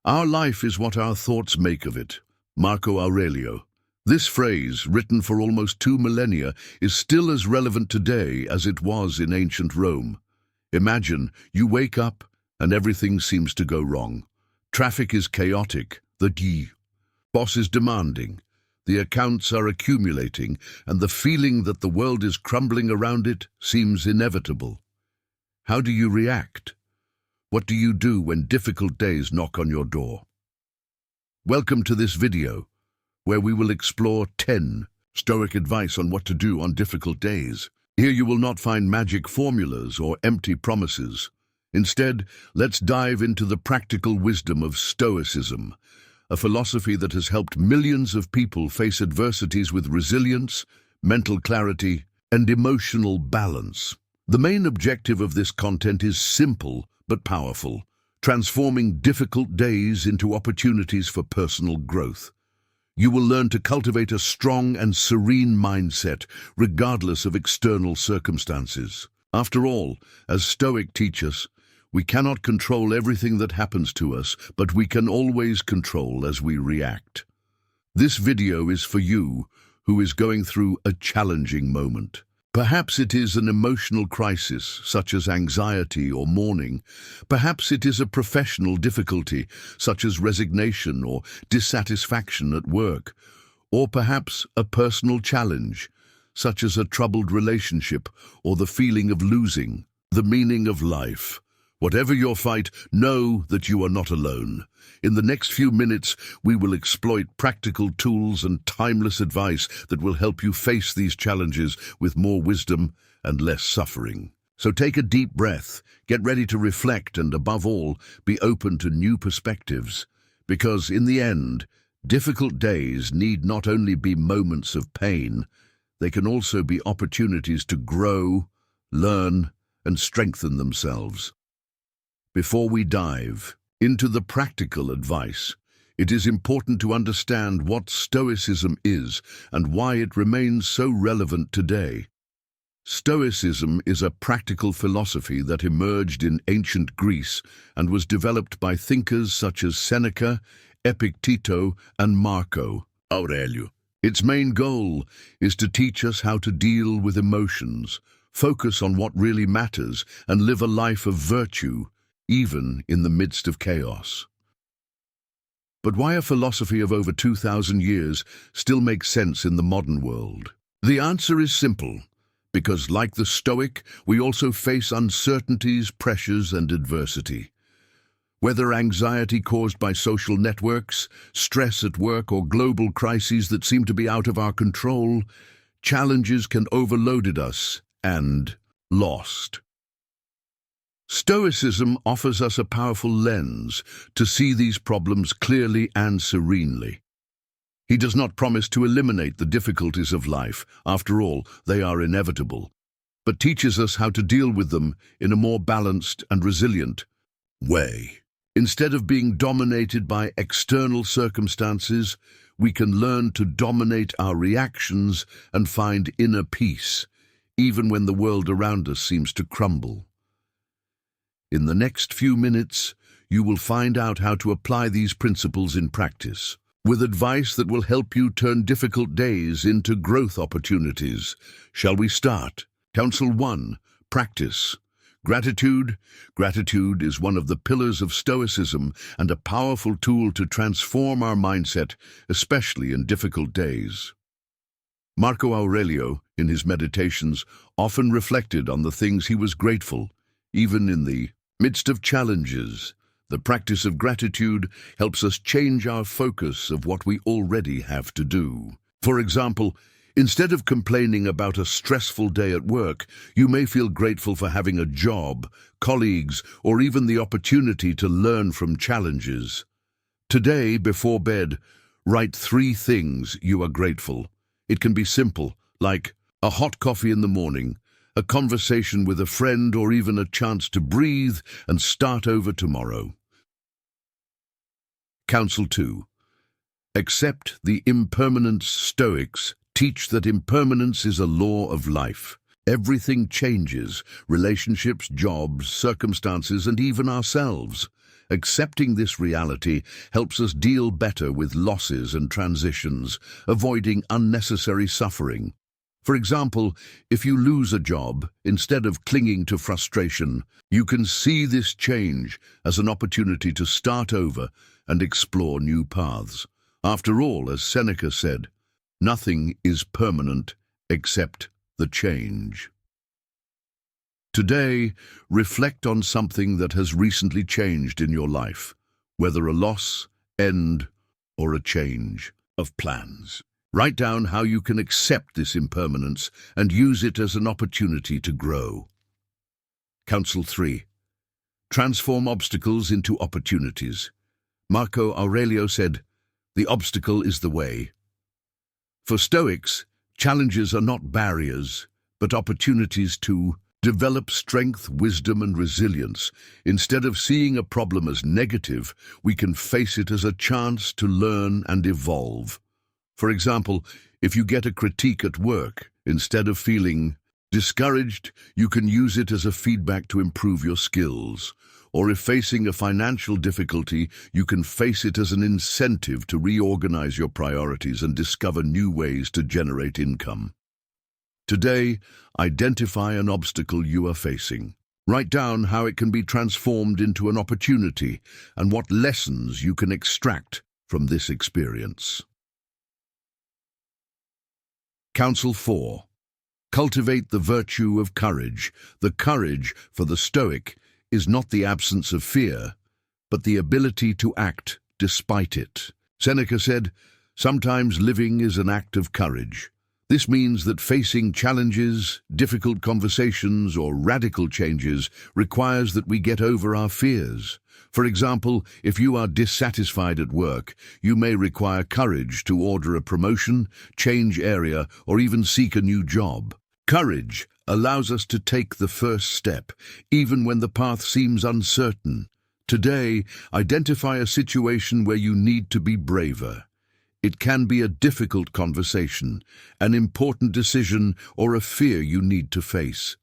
Our life is what our thoughts make of it. Marco Aurelio. This phrase, written for almost 2 millennia, is still as relevant today as it was in ancient Rome. Imagine, you wake up and everything seems to go wrong. Traffic is chaotic, the boss is demanding, the accounts are accumulating, and the feeling that the world is crumbling around it seems inevitable. How do you react? What do you do when difficult days knock on your door? Welcome to this video, where we will explore 10 Stoic advice on what to do on difficult days. Here you will not find magic formulas or empty promises. Instead, let's dive into the practical wisdom of Stoicism, a philosophy that has helped millions of people face adversities with resilience, mental clarity, and emotional balance. The main objective of this content is simple but powerful, transforming difficult days into opportunities for personal growth. You will learn to cultivate a strong and serene mindset, regardless of external circumstances. After all, as Stoic teach us, we cannot control everything that happens to us, but we can always control as we react. This video is for you, who is going through a challenging moment. Perhaps it is an emotional crisis, such as anxiety or mourning. Perhaps it is a professional difficulty, such as resignation or dissatisfaction at work. Or perhaps a personal challenge, such as a troubled relationship or the feeling of losing the meaning of life. Whatever your fight, know that you are not alone. In the next few minutes, we will exploit practical tools and timeless advice that will help you face these challenges with more wisdom and less suffering. So take a deep breath, get ready to reflect, and above all, be open to new perspectives. Because in the end, difficult days need not only be moments of pain, they can also be opportunities to grow, learn, and strengthen themselves. Before we dive into the practical advice, it is important to understand what Stoicism is and why it remains so relevant today. Stoicism is a practical philosophy that emerged in ancient Greece and was developed by thinkers such as Seneca, Epicteto, and Marco Aurelio. Its main goal is to teach us how to deal with emotions, focus on what really matters, and live a life of virtue, even in the midst of chaos. But why a philosophy of over 2,000 years still makes sense in the modern world? The answer is simple, because like the Stoic, we also face uncertainties, pressures, and adversity. Whether anxiety caused by social networks, stress at work, or global crises that seem to be out of our control, challenges can overload us and lost. Stoicism offers us a powerful lens to see these problems clearly and serenely. He does not promise to eliminate the difficulties of life, after all, they are inevitable, but teaches us how to deal with them in a more balanced and resilient way. Instead of being dominated by external circumstances, we can learn to dominate our reactions and find inner peace, even when the world around us seems to crumble. In the next few minutes, you will find out how to apply these principles in practice, with advice that will help you turn difficult days into growth opportunities. Shall we start? Counsel 1. Practice. Gratitude. Gratitude is one of the pillars of Stoicism and a powerful tool to transform our mindset, especially in difficult days. Marco Aurelio, in his meditations, often reflected on the things he was grateful, even in the midst of challenges. The practice of gratitude helps us change our focus of what we already have to do. For example, instead of complaining about a stressful day at work, you may feel grateful for having a job, colleagues, or even the opportunity to learn from challenges. Today, before bed, write 3 things you are grateful. It can be simple, like a hot coffee in the morning, a conversation with a friend, or even a chance to breathe and start over tomorrow. Counsel 2. Accept the impermanence. Stoics teach that impermanence is a law of life. Everything changes, relationships, jobs, circumstances, and even ourselves. Accepting this reality helps us deal better with losses and transitions, avoiding unnecessary suffering. For example, if you lose a job, instead of clinging to frustration, you can see this change as an opportunity to start over and explore new paths. After all, as Seneca said, nothing is permanent except the change. Today, reflect on something that has recently changed in your life, whether a loss, end, or a change of plans. Write down how you can accept this impermanence and use it as an opportunity to grow. Counsel 3. Transform obstacles into opportunities. Marco Aurelio said, "The obstacle is the way." For Stoics, challenges are not barriers, but opportunities to develop strength, wisdom, and resilience. Instead of seeing a problem as negative, we can face it as a chance to learn and evolve. For example, if you get a critique at work, instead of feeling discouraged, you can use it as a feedback to improve your skills. Or if facing a financial difficulty, you can face it as an incentive to reorganize your priorities and discover new ways to generate income. Today, identify an obstacle you are facing. Write down how it can be transformed into an opportunity and what lessons you can extract from this experience. Counsel 4. Cultivate the virtue of courage. The courage, for the Stoic, is not the absence of fear, but the ability to act despite it. Seneca said, "Sometimes living is an act of courage." This means that facing challenges, difficult conversations, or radical changes requires that we get over our fears. For example, if you are dissatisfied at work, you may require courage to order a promotion, change area, or even seek a new job. Courage allows us to take the first step, even when the path seems uncertain. Today, identify a situation where you need to be braver. It can be a difficult conversation, an important decision, or a fear you need to face.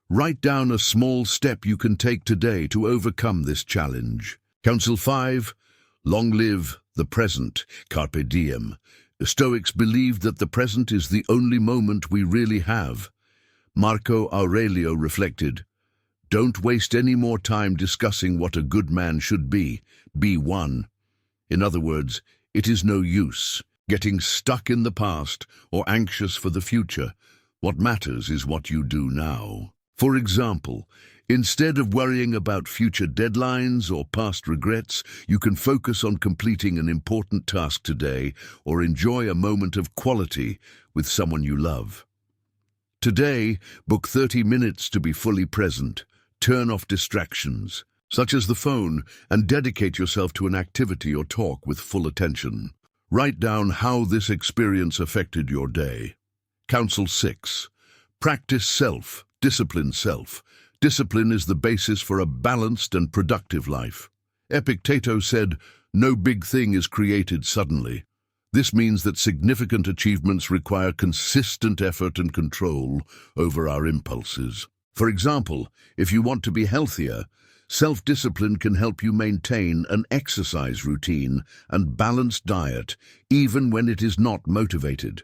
Write down a small step you can take today to overcome this challenge. Counsel 5. Long live the present. Carpe diem. The Stoics believed that the present is the only moment we really have. Marco Aurelio reflected, "Don't waste any more time discussing what a good man should be. Be one." In other words, it is no use getting stuck in the past or anxious for the future. What matters is what you do now. For example, instead of worrying about future deadlines or past regrets, you can focus on completing an important task today or enjoy a moment of quality with someone you love. Today, book 30 minutes to be fully present. Turn off distractions, such as the phone, and dedicate yourself to an activity or talk with full attention. Write down how this experience affected your day. Counsel 6. Practice self-discipline. Discipline is the basis for a balanced and productive life. Epictetus said, "No big thing is created suddenly." This means that significant achievements require consistent effort and control over our impulses. For example, if you want to be healthier, self-discipline can help you maintain an exercise routine and balanced diet, even when it is not motivated.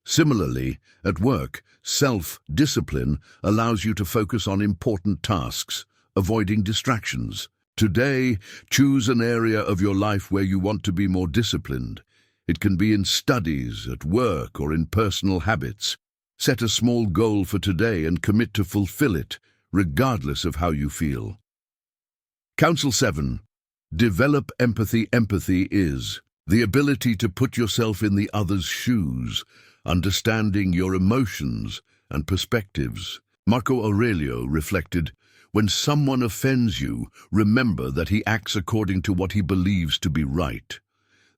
Similarly, at work, self-discipline allows you to focus on important tasks, avoiding distractions. Today, choose an area of your life where you want to be more disciplined. It can be in studies, at work, or in personal habits. Set a small goal for today and commit to fulfill it, regardless of how you feel. Counsel 7. Develop empathy. Empathy is the ability to put yourself in the other's shoes, understanding your emotions and perspectives. Marco Aurelio reflected, "When someone offends you, remember that he acts according to what he believes to be right."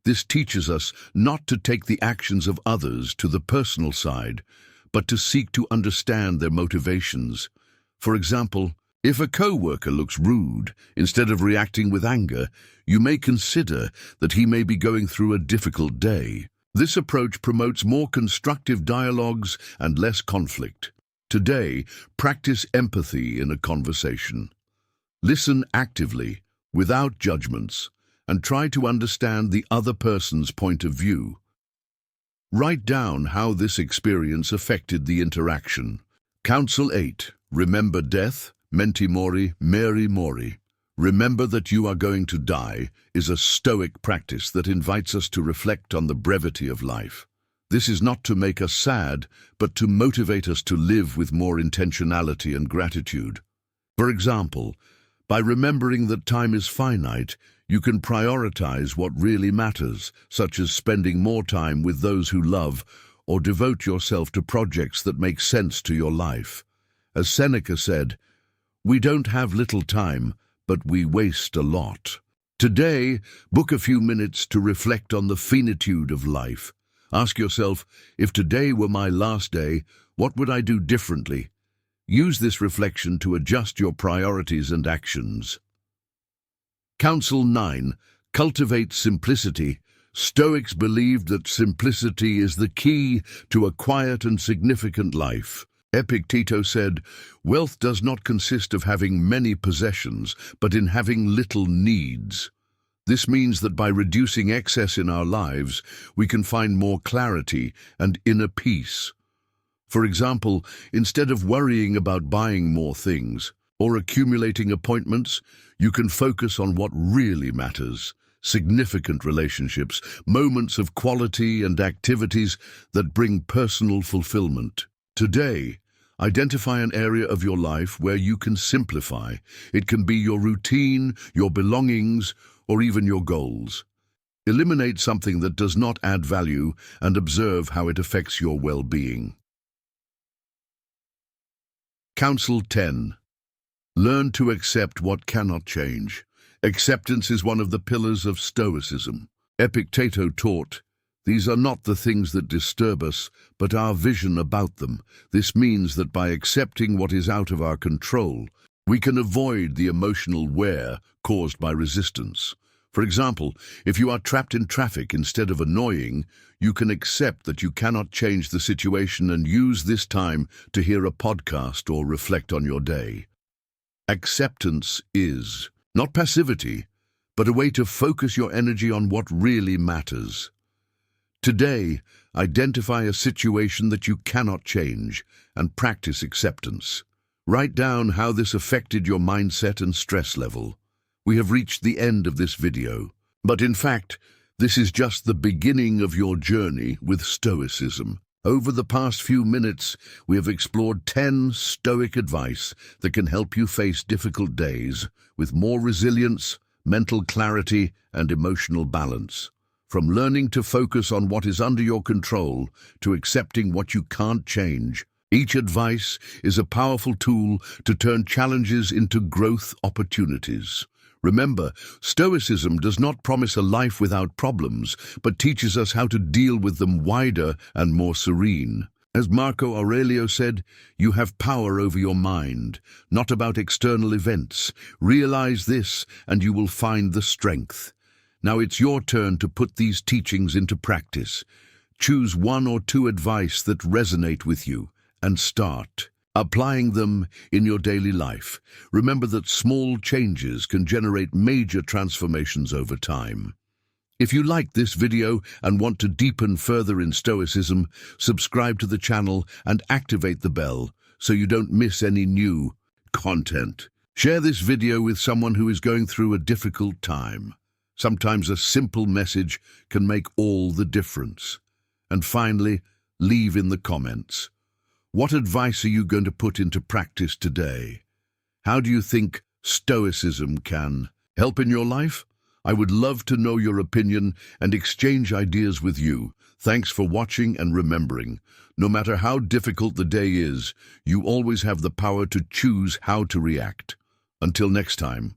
This teaches us not to take the actions of others to the personal side, but to seek to understand their motivations. For example, if a co-worker looks rude, instead of reacting with anger, you may consider that he may be going through a difficult day. This approach promotes more constructive dialogues and less conflict. Today, practice empathy in a conversation. Listen actively, without judgments, and try to understand the other person's point of view. Write down how this experience affected the interaction. Counsel 8. Remember death, menti mori, meri mori. Remember that you are going to die is a Stoic practice that invites us to reflect on the brevity of life. This is not to make us sad, but to motivate us to live with more intentionality and gratitude. For example, by remembering that time is finite, you can prioritize what really matters, such as spending more time with those who love, or devote yourself to projects that make sense to your life. As Seneca said, "We don't have little time, but we waste a lot." Today, book a few minutes to reflect on the finitude of life. Ask yourself, if today were my last day, what would I do differently? Use this reflection to adjust your priorities and actions. Counsel 9. Cultivate simplicity. Stoics believed that simplicity is the key to a quiet and significant life. Epictetus said, "Wealth does not consist of having many possessions, but in having little needs." This means that by reducing excess in our lives, we can find more clarity and inner peace. For example, instead of worrying about buying more things or accumulating appointments, you can focus on what really matters: significant relationships, moments of quality, and activities that bring personal fulfillment. Today, identify an area of your life where you can simplify. It can be your routine, your belongings, or even your goals. Eliminate something that does not add value and observe how it affects your well-being. Counsel 10. Learn to accept what cannot change. Acceptance is one of the pillars of Stoicism. Epictetus taught, "These are not the things that disturb us, but our vision about them." This means that by accepting what is out of our control, we can avoid the emotional wear caused by resistance. For example, if you are trapped in traffic, instead of annoying, you can accept that you cannot change the situation and use this time to hear a podcast or reflect on your day. Acceptance is not passivity, but a way to focus your energy on what really matters. Today, identify a situation that you cannot change and practice acceptance. Write down how this affected your mindset and stress level. We have reached the end of this video, but in fact, this is just the beginning of your journey with Stoicism. Over the past few minutes, we have explored 10 Stoic advice that can help you face difficult days with more resilience, mental clarity, and emotional balance. From learning to focus on what is under your control to accepting what you can't change, each advice is a powerful tool to turn challenges into growth opportunities. Remember, Stoicism does not promise a life without problems, but teaches us how to deal with them wider and more serene. As Marco Aurelio said, "You have power over your mind, not about external events. Realize this, and you will find the strength." Now it's your turn to put these teachings into practice. Choose one or two advice that resonate with you, and start applying them in your daily life. Remember that small changes can generate major transformations over time. If you liked this video and want to deepen further in Stoicism, subscribe to the channel and activate the bell so you don't miss any new content. Share this video with someone who is going through a difficult time. Sometimes a simple message can make all the difference. And finally, leave in the comments. What advice are you going to put into practice today? How do you think Stoicism can help in your life? I would love to know your opinion and exchange ideas with you. Thanks for watching and remembering. No matter how difficult the day is, you always have the power to choose how to react. Until next time.